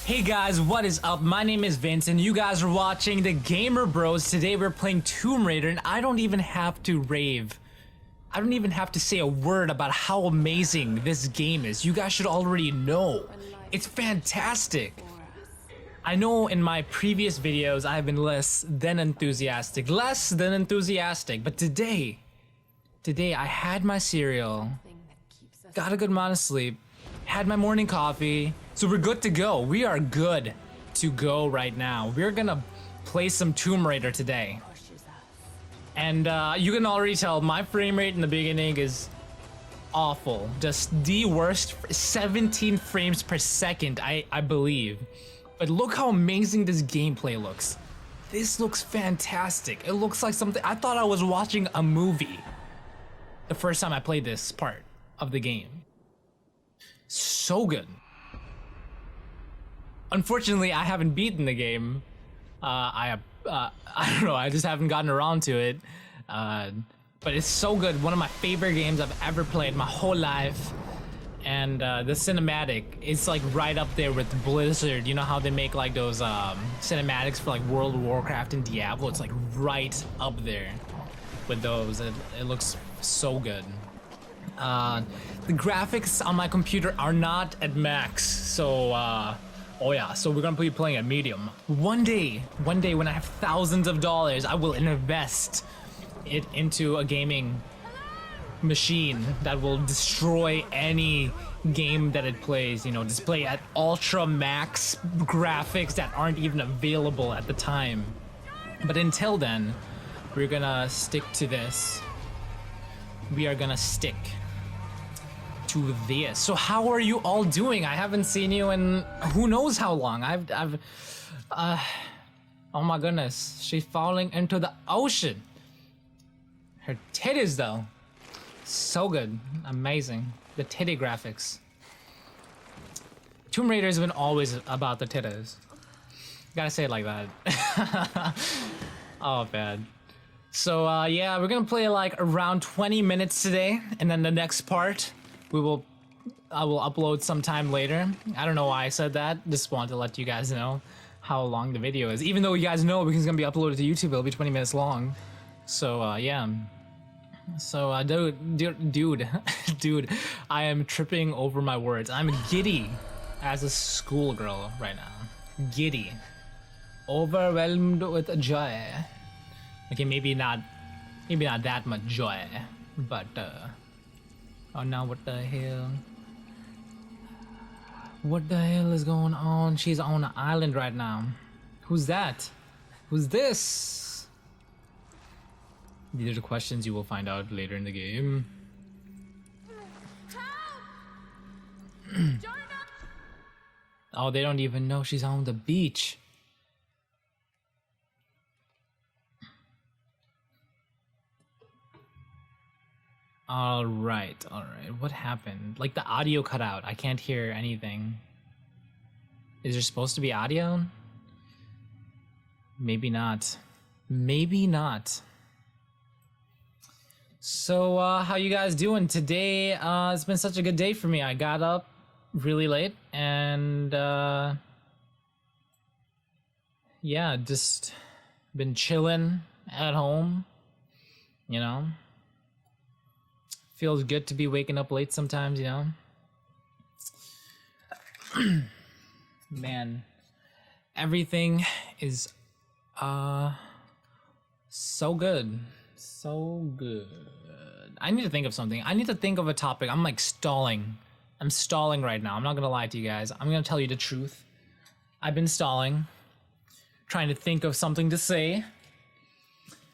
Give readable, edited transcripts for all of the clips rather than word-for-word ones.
Hey guys, what is up? My name is Vince and you guys are watching the GamerBros. Today we're playing Tomb Raider and I don't even have to rave. I don't even have to say a word about how amazing this game is. You guys should already know. It's fantastic. I know in my previous videos I've been less than enthusiastic, but today I had my cereal, got a good amount of sleep, had my morning coffee, so we're good to go. We are good to go right now. We're gonna play some Tomb Raider today. And you can already tell my frame rate in the beginning is awful. Just the worst, 17 frames per second, I believe. But look how amazing this gameplay looks. This looks fantastic. It looks like something, I thought I was watching a movie the first time I played this part of the game. So good. Unfortunately, I haven't beaten the game. I don't know, I just haven't gotten around to it. But it's so good. One of my favorite games I've ever played my whole life. And the cinematic, it's like right up there with Blizzard. You know how they make like those cinematics for like World of Warcraft and Diablo? It's like right up there with those. It looks so good. The graphics on my computer are not at max, so oh yeah, so we're gonna be playing at medium. One day when I have thousands of dollars, I will invest it into a gaming machine that will destroy any game that it plays, you know, display at ultra max graphics that aren't even available at the time. But until then, we're gonna stick to this. We are gonna stick to this. So how are you all doing? I haven't seen you in who knows how long. Oh my goodness, she's falling into the ocean. Her titties though, so good, amazing. The titty graphics. Tomb Raider has been always about the titties. Gotta say it like that. Oh bad. So yeah, we're gonna play like around 20 minutes today, and then the next part I will upload sometime later. I don't know why I said that. Just wanted to let you guys know how long the video is. Even though you guys know because it's gonna be uploaded to YouTube, it'll be 20 minutes long. So yeah. So dude, I am tripping over my words. I'm giddy as a schoolgirl right now. Giddy. Overwhelmed with joy. Okay, maybe not that much joy, but oh no, what the hell? What the hell is going on? She's on an island right now. Who's that? Who's this? These are the questions you will find out later in the game. Oh, they don't even know she's on the beach. All right. What happened? Like the audio cut out. I can't hear anything. Is there supposed to be audio? Maybe not. Maybe not. So, how you guys doing today? It's been such a good day for me. I got up really late and yeah, just been chilling at home, you know. Feels good to be waking up late sometimes, you know? Man, everything is so good. So good. I need to think of something. I need to think of a topic. I'm like stalling. I'm stalling right now. I'm not gonna lie to you guys. I'm gonna tell you the truth. I've been stalling, trying to think of something to say.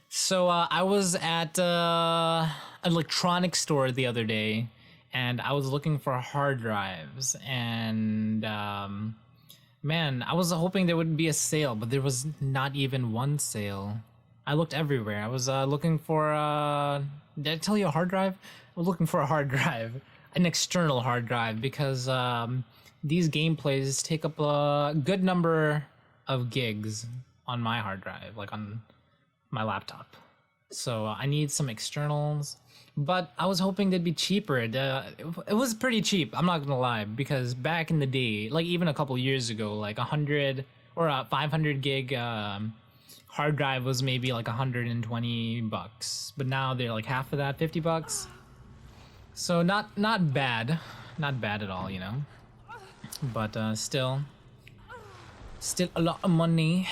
So I was at an electronics store the other day, and I was looking for hard drives, and man, I was hoping there would be a sale, but there was not even one sale. I looked everywhere. I was looking for did I tell you a hard drive? I was looking for a hard drive, an external hard drive, because these gameplays take up a good number of gigs on my hard drive, like on my laptop. So I need some externals, but I was hoping they'd be cheaper. It was pretty cheap, I'm not gonna lie, because back in the day, like even a couple years ago, like 100 or a 500 gig hard drive was maybe like $120, but now they're like half of that, $50. So not bad, not bad at all, you know. But still a lot of money,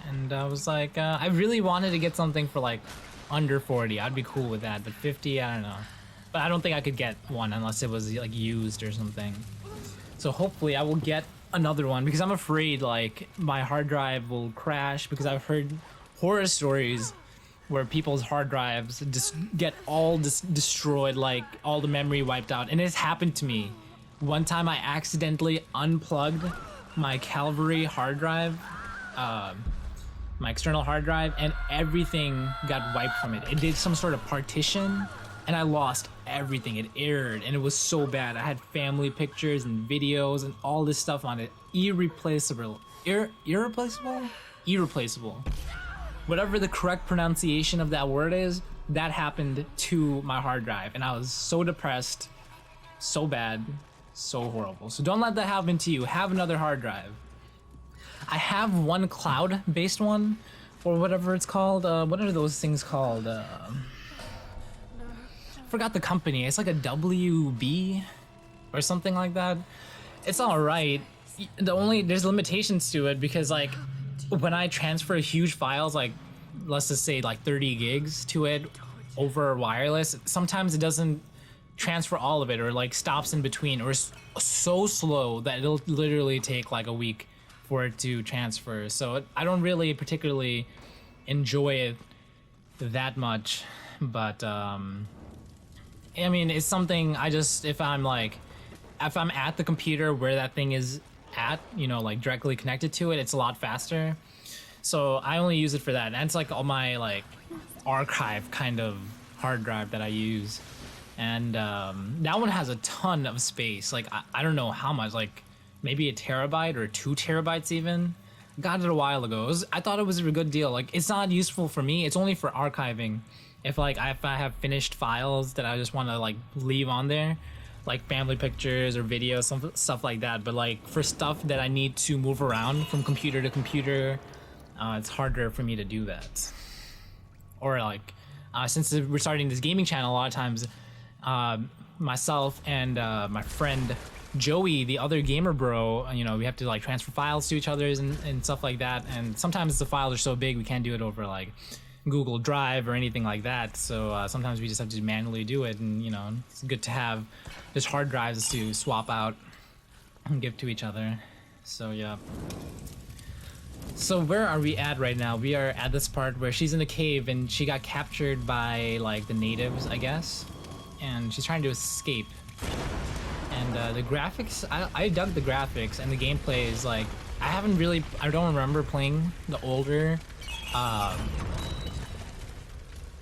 and I was like, I really wanted to get something for like under 40. I'd be cool with that, but 50, I don't know. But I don't think I could get one unless it was like used or something. So hopefully I will get another one, because I'm afraid like my hard drive will crash, because I've heard horror stories where people's hard drives just get all destroyed, like all the memory wiped out. And it's happened to me. One time I accidentally unplugged my Calvary hard drive, my external hard drive, and everything got wiped from it. It did some sort of partition, and I lost everything. It errored, and it was so bad. I had family pictures and videos and all this stuff on it. Irreplaceable. Irreplaceable. Whatever the correct pronunciation of that word is, that happened to my hard drive, and I was so depressed, so bad, so horrible. So don't let that happen to you. Have another hard drive. I have one cloud-based one, or whatever it's called. What are those things called? Forgot the company. It's like a WB or something like that. It's all right. There's limitations to it, because like when I transfer huge files, like let's just say like 30 gigs to it over wireless, sometimes it doesn't transfer all of it, or like stops in between, or is so slow that it'll literally take like a week for it to transfer. So I don't really particularly enjoy it that much, but I mean, it's something I just, if I'm at the computer where that thing is at, you know, like directly connected to it, it's a lot faster. So I only use it for that, and it's like all my like archive kind of hard drive that I use. And that one has a ton of space. Like I don't know how much, like maybe a terabyte or 2 terabytes even. Got it a while ago. I thought it was a good deal. Like it's not useful for me. It's only for archiving. If I have finished files that I just want to like leave on there, like family pictures or videos, stuff like that. But like for stuff that I need to move around from computer to computer, it's harder for me to do that. Or like since we're starting this gaming channel, a lot of times myself and my friend Joey, the other gamer bro, you know, we have to like transfer files to each other's and stuff like that. And sometimes the files are so big we can't do it over like Google Drive or anything like that. So sometimes we just have to manually do it. And you know, it's good to have just hard drives to swap out and give to each other. So yeah. So where are we at right now? We are at this part where she's in the cave and she got captured by like the natives, I guess. And she's trying to escape. And the graphics, I dug the graphics, and the gameplay is like, I don't remember playing the older,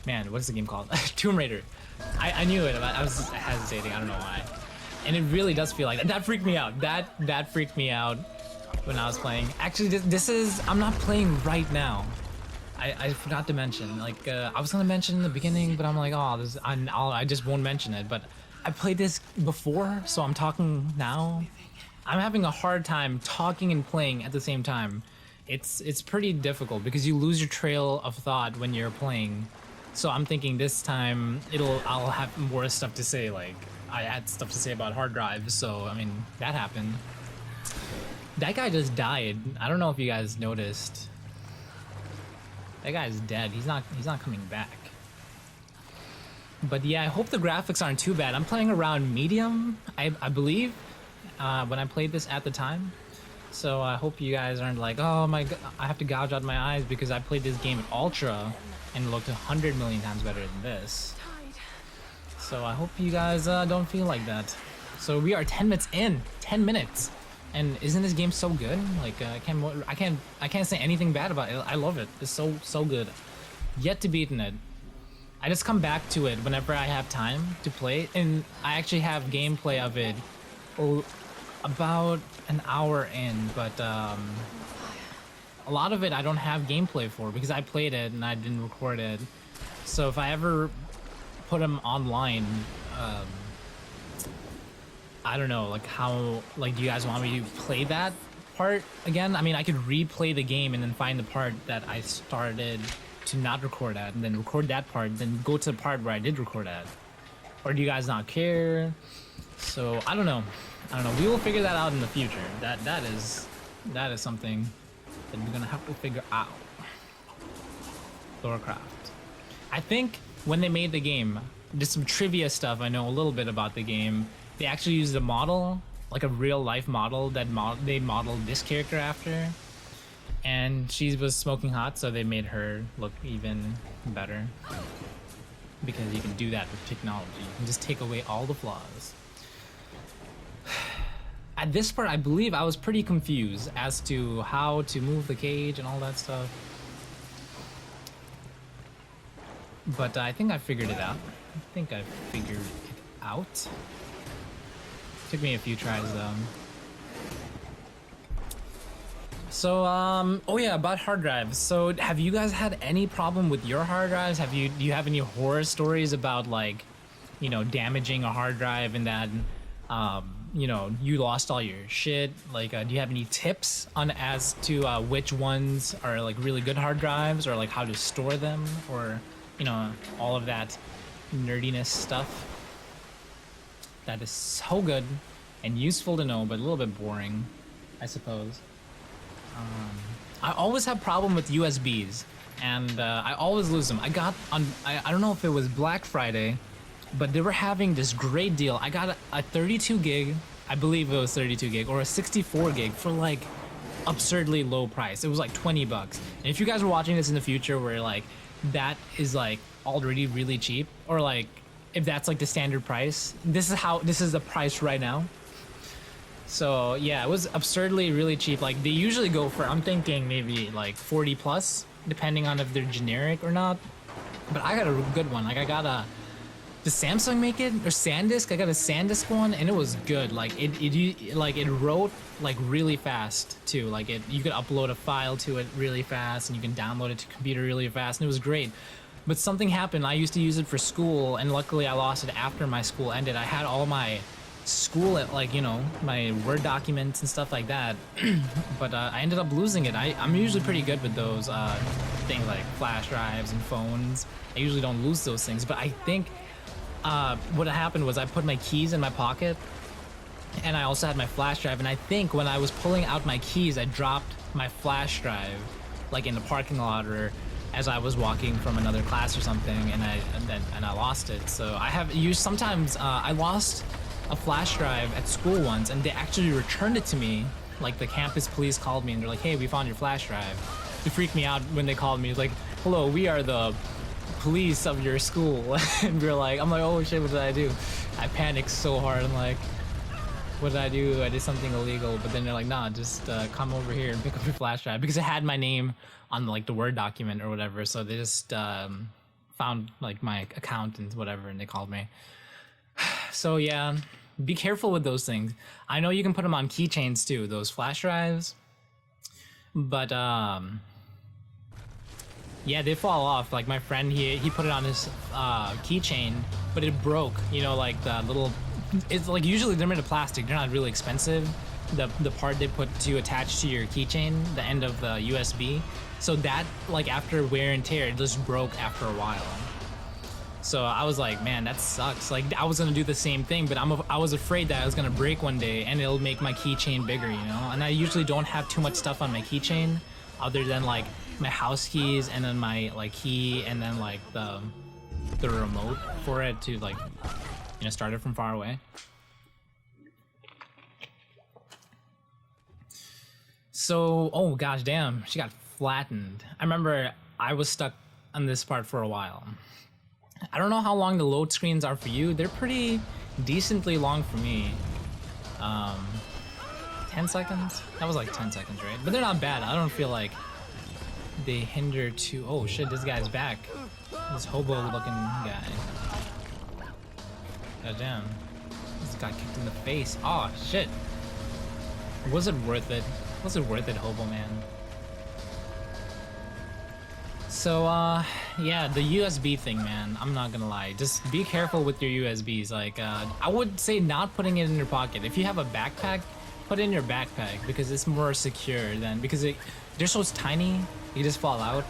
man, what is the game called? Tomb Raider. I knew it, I was hesitating, I don't know why. And it really does feel like that. That freaked me out. That freaked me out when I was playing. Actually, this is, I'm not playing right now. I forgot to mention, like, I was gonna mention in the beginning, but I'm like, oh, I just won't mention it, but I played this before, so I'm talking now. I'm having a hard time talking and playing at the same time. It's pretty difficult because you lose your trail of thought when you're playing. So I'm thinking this time I'll have more stuff to say, like I had stuff to say about hard drives, so I mean that happened. That guy just died. I don't know if you guys noticed. That guy's dead. He's not coming back. But yeah, I hope the graphics aren't too bad. I'm playing around medium, I believe, when I played this at the time. So I hope you guys aren't like, oh my god, I have to gouge out my eyes because I played this game at ultra and it looked 100 million times better than this. So I hope you guys don't feel like that. So we are 10 minutes in, 10 minutes. And isn't this game so good? Like I can't say anything bad about it. I love it. It's so good. Yet to beaten it. I just come back to it whenever I have time to play, and I actually have gameplay of it about an hour in, but a lot of it I don't have gameplay for because I played it and I didn't record it. So if I ever put them online, I don't know, like how, like, do you guys want me to play that part again? I mean, I could replay the game and then find the part that I started to not record at, and then record that part, then go to the part where I did record at. Or do you guys not care? So I don't know. We will figure that out in the future. That is something that we're gonna have to figure out. Lorecraft. I think when they made the game, just some trivia stuff I know a little bit about the game. They actually used a model, like a real life model that they modeled this character after, and she was smoking hot, so they made her look even better. Because you can do that with technology. You can just take away all the flaws. At this part, I believe I was pretty confused as to how to move the cage and all that stuff. But I think I figured it out. Took me a few tries though. So, oh yeah, about hard drives. So, have you guys had any problem with your hard drives? Do you have any horror stories about, like, you know, damaging a hard drive and that, you know, you lost all your shit? Like, do you have any tips on as to which ones are like really good hard drives, or like how to store them, or, you know, all of that nerdiness stuff? That is so good and useful to know, but a little bit boring, I suppose. I always have problem with USBs, and I always lose them. I don't know if it was Black Friday, but they were having this great deal. I got a 32 gig, I believe it was 32 gig, or a 64 gig for like absurdly low price. It was like 20 bucks. And if you guys are watching this in the future where like that is like already really cheap, or like if that's like the standard price, this is the price right now. So yeah, it was absurdly really cheap. Like they usually go for, I'm thinking maybe like 40 plus, depending on if they're generic or not. But I got a good one. Like I got did Samsung make it, or SanDisk? I got a SanDisk one, and it was good. Like it wrote like really fast too. Like you could upload a file to it really fast, and you can download it to computer really fast, and it was great. But something happened. I used to use it for school, and luckily I lost it after my school ended. I had all my school, like, you know, my Word documents and stuff like that. But I ended up losing it. I'm usually pretty good with those things like flash drives and phones. I usually don't lose those things. But I think what happened was I put my keys in my pocket, and I also had my flash drive. And I think when I was pulling out my keys, I dropped my flash drive like in the parking lot, or as I was walking from another class or something, and I lost it. So I have used sometimes I lost a flash drive at school once, and they actually returned it to me. Like the campus police called me and they're like, "Hey, we found your flash drive." It freaked me out when they called me, like, "Hello, we are the police of your school." And I'm like, "Oh shit, what did I do?" I panicked so hard. I'm like, "What did I do? I did something illegal." But then they're like, "Nah, just come over here and pick up your flash drive," because it had my name on like the Word document or whatever. So they just found like my account and whatever, and they called me. So yeah, be careful with those things. I know you can put them on keychains too, those flash drives, but yeah, they fall off. Like my friend, he put it on his keychain, but it broke. You know, like the little, it's like usually they're made of plastic. They're not really expensive. The part they put to attach to your keychain, the end of the USB. So that, like, after wear and tear, it just broke after a while. So I was like, man, that sucks. Like I was gonna do the same thing, but I was afraid that I was gonna break one day and it'll make my keychain bigger, you know? And I usually don't have too much stuff on my keychain, other than like my house keys, and then my like key, and then like the remote for it to, like, you know, start it from far away. So, oh gosh, damn, she got flattened. I remember I was stuck on this part for a while. I don't know how long the load screens are for you. They're pretty decently long for me. 10 seconds? That was like 10 seconds, right? But they're not bad. I don't feel like they hinder too. Oh shit, this guy's back. This hobo looking guy. God damn. This got kicked in the face. Oh shit. Was it worth it? Was it worth it, hobo man? So, yeah, the USB thing, man, I'm not gonna lie. Just be careful with your USBs. Like, I would say not putting it in your pocket. If you have a backpack, put it in your backpack because it's more secure than, because they're so tiny, you just fall out.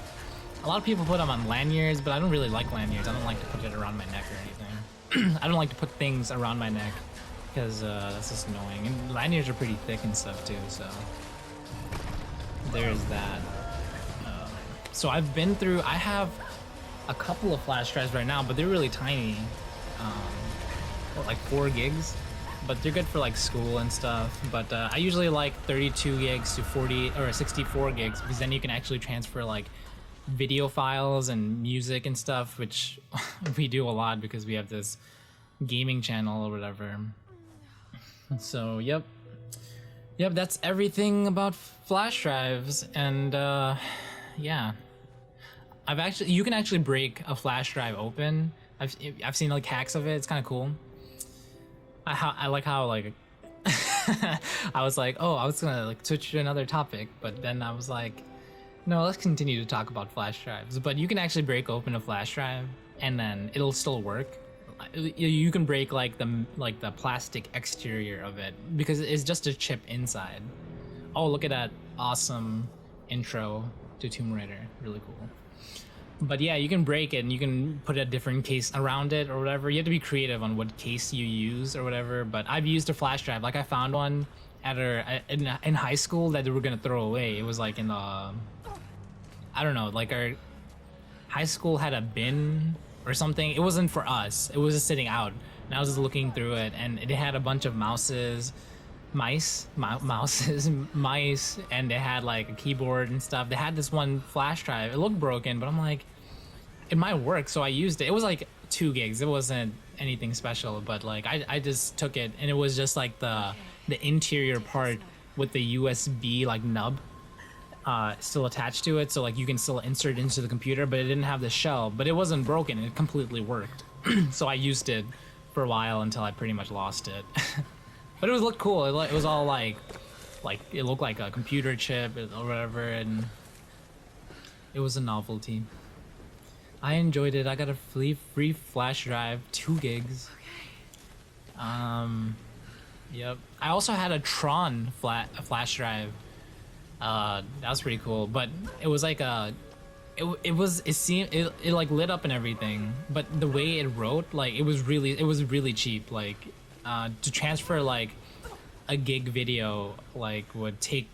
A lot of people put them on lanyards, but I don't really like lanyards. I don't like to put it around my neck or anything. I don't like to put things around my neck because that's just annoying. And lanyards are pretty thick and stuff too, so there's that. So I have a couple of flash drives right now, but they're really tiny, like 4 gigs, but they're good for like school and stuff. But I usually like 32 gigs to 40 or 64 gigs because then you can actually transfer like video files and music and stuff, which we do a lot because we have this gaming channel or whatever. So yep, that's everything about flash drives. And yeah, you can actually break a flash drive open. I've seen like hacks of it. It's kind of cool. I like how like I was like, oh, I was gonna like switch to another topic, but then I was like, no, let's continue to talk about flash drives. But you can actually break open a flash drive and then it'll still work. You can break like the plastic exterior of it because it's just a chip inside. Oh, look at that awesome intro to Tomb Raider. Really cool. But yeah, you can break it and you can put a different case around it or whatever. You have to be creative on what case you use or whatever. But I've used a flash drive. Like I found one in high school that they were gonna throw away. It was like in the, I don't know, like our high school had a bin or something. It wasn't for us. It was just sitting out. And I was just looking through it and it had a bunch of mice, and they had like a keyboard and stuff. They had this one flash drive. It looked broken, but I'm like, it might work. So I used it. It was like 2 gigs. It wasn't anything special, but like I just took it and it was just like the interior part with the USB like nub still attached to it. So like you can still insert it into the computer, but it didn't have the shell, but it wasn't broken. It completely worked. So I used it for a while until I pretty much lost it. But it looked cool. It was all like it looked like a computer chip or whatever, and it was a novelty. I enjoyed it. I got a free flash drive, 2 gigs. Yep. I also had a Tron flash drive. That was pretty cool. But it was like it like lit up and everything. But the way it wrote, like it was really cheap. Like to transfer like a gig video like would take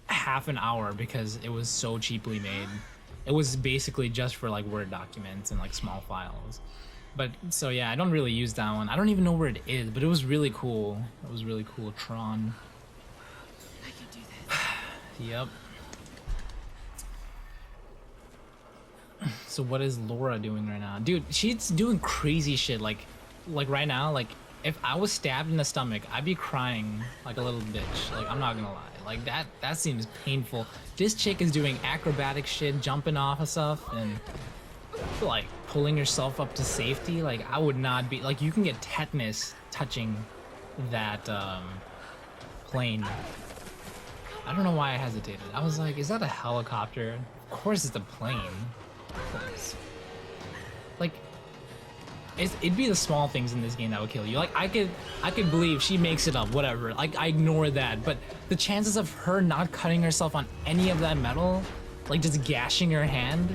half an hour because it was so cheaply made. It was basically just for like Word documents and like small files. But so yeah, I don't really use that one. I don't even know where it is, but it was really cool. It was really cool. Tron. I can do this. Yep. So what is Laura doing right now? Dude, she's doing crazy shit. Like right now, like if I was stabbed in the stomach, I'd be crying like a little bitch. Like I'm not gonna lie. Like that seems painful. This chick is doing acrobatic shit, jumping off of stuff and like pulling herself up to safety. Like I would not be, like you can get tetanus touching that plane. I don't know why I hesitated. I was like, is that a helicopter? Of course it's a plane. Of course. Like it'd be the small things in this game that would kill you. Like I could believe she makes it up, whatever. Like I ignore that, but the chances of her not cutting herself on any of that metal, like just gashing her hand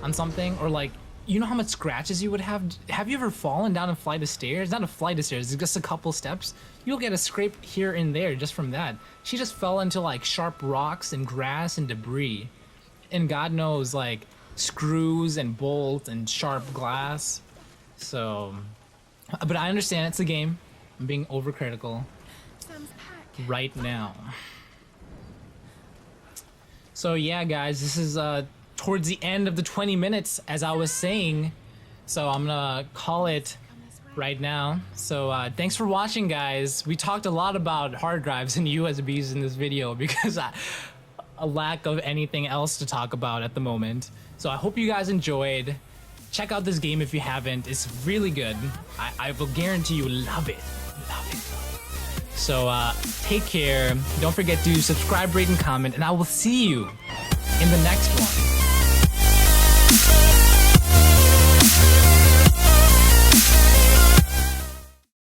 on something, or like, you know how much scratches you would have? Have you ever fallen down a flight of stairs? Not a flight of stairs, it's just a couple steps. You'll get a scrape here and there just from that. She just fell into like sharp rocks and grass and debris, and God knows like screws and bolts and sharp glass. So, but I understand it's a game. I'm being overcritical right now. So yeah, guys, this is towards the end of the 20 minutes, as I was saying. So I'm gonna call it right now. So thanks for watching, guys. We talked a lot about hard drives and USBs in this video because a lack of anything else to talk about at the moment. So I hope you guys enjoyed. Check out this game if you haven't. It's really good. I will guarantee you love it. Love it. So take care. Don't forget to subscribe, rate, and comment, and I will see you in the next one.